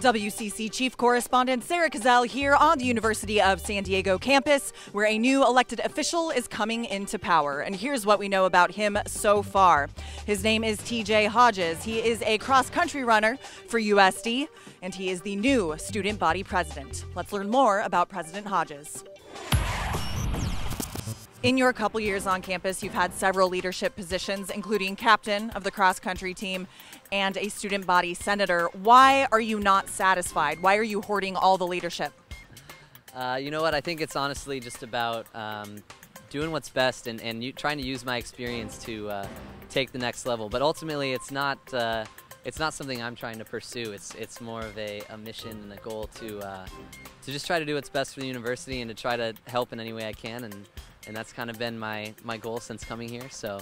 WCC Chief Correspondent Sarah Kezele here on the University of San Diego campus, where a new elected official is coming into power. And here's what we know about him so far. His name is TJ Hodges. He is a cross-country runner for USD, and he is the new student body president. Let's learn more about President Hodges. In your couple years on campus, you've had several leadership positions, including captain of the cross-country team and a student body senator. Why are you not satisfied? Why are you hoarding all the leadership? You know what? I think it's honestly just about doing what's best and trying to use my experience to take the next level. But ultimately, it's not something I'm trying to pursue. It's more of a mission and a goal to just try to do what's best for the university and to try to help in any way I can. And that's kind of been my goal since coming here, so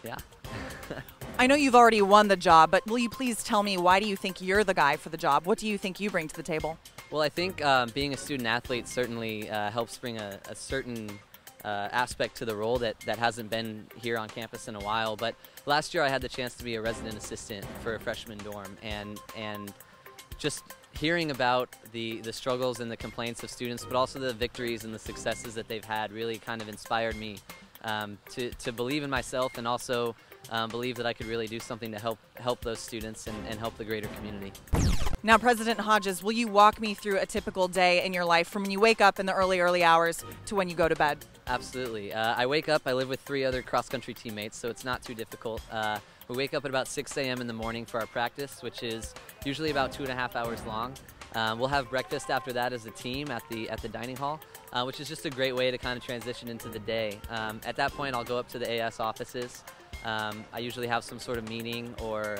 yeah. I know you've already won the job, but will you please tell me, why do you think you're the guy for the job? What do you think you bring to the table? Well, I think being a student athlete certainly helps bring a certain aspect to the role that hasn't been here on campus in a while. But last year I had the chance to be a resident assistant for a freshman dorm, and just hearing about the struggles and the complaints of students, but also the victories and the successes that they've had, really kind of inspired me to believe in myself and also believe that I could really do something to help those students and help the greater community. Now, President Hodges, will you walk me through a typical day in your life from when you wake up in the early hours to when you go to bed? Absolutely. I wake up, I live with 3 other cross-country teammates, so it's not too difficult. We wake up at about 6 a.m. in the morning for our practice, which is usually about 2.5 hours long. We'll have breakfast after that as a team at the dining hall, which is just a great way to kind of transition into the day. At that point, I'll go up to the AS offices. I usually have some sort of meeting or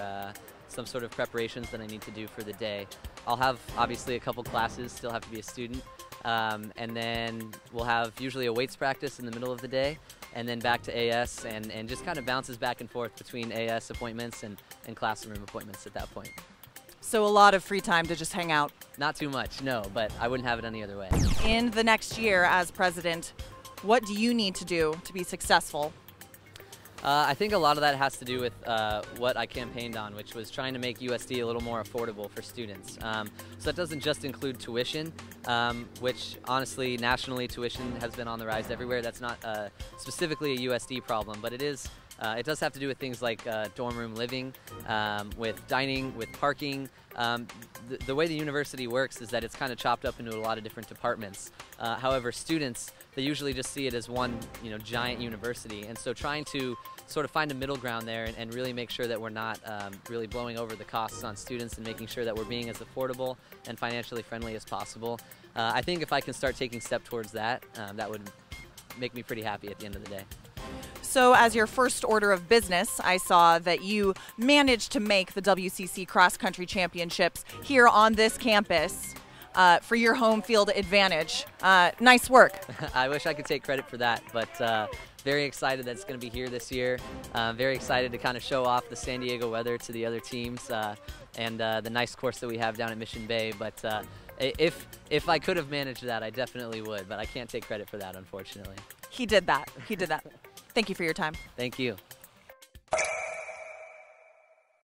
some sort of preparations that I need to do for the day. I'll have obviously a couple classes, still have to be a student, and then we'll have usually a weights practice in the middle of the day, and then back to AS, and just kind of bounces back and forth between AS appointments and classroom appointments at that point. So a lot of free time to just hang out? Not too much, no, but I wouldn't have it any other way. In the next year as president, what do you need to do to be successful? I think a lot of that has to do with what I campaigned on, which was trying to make USD a little more affordable for students. So that doesn't just include tuition, which honestly, nationally, tuition has been on the rise everywhere. That's not specifically a USD problem, but it is. It does have to do with things like dorm room living, with dining, with parking. The way the university works is that it's kind of chopped up into a lot of different departments. However, students, they usually just see it as one, giant university, and so trying to sort of find a middle ground there and really make sure that we're not really blowing over the costs on students and making sure that we're being as affordable and financially friendly as possible. I think if I can start taking steps towards that, that would make me pretty happy at the end of the day. So as your first order of business, I saw that you managed to make the WCC Cross Country Championships here on this campus for your home field advantage. Nice work. I wish I could take credit for that, but very excited that it's going to be here this year. Very excited to kind of show off the San Diego weather to the other teams and the nice course that we have down at Mission Bay. But if I could have managed that, I definitely would, but I can't take credit for that, unfortunately. He did that. He did that. Thank you for your time. Thank you.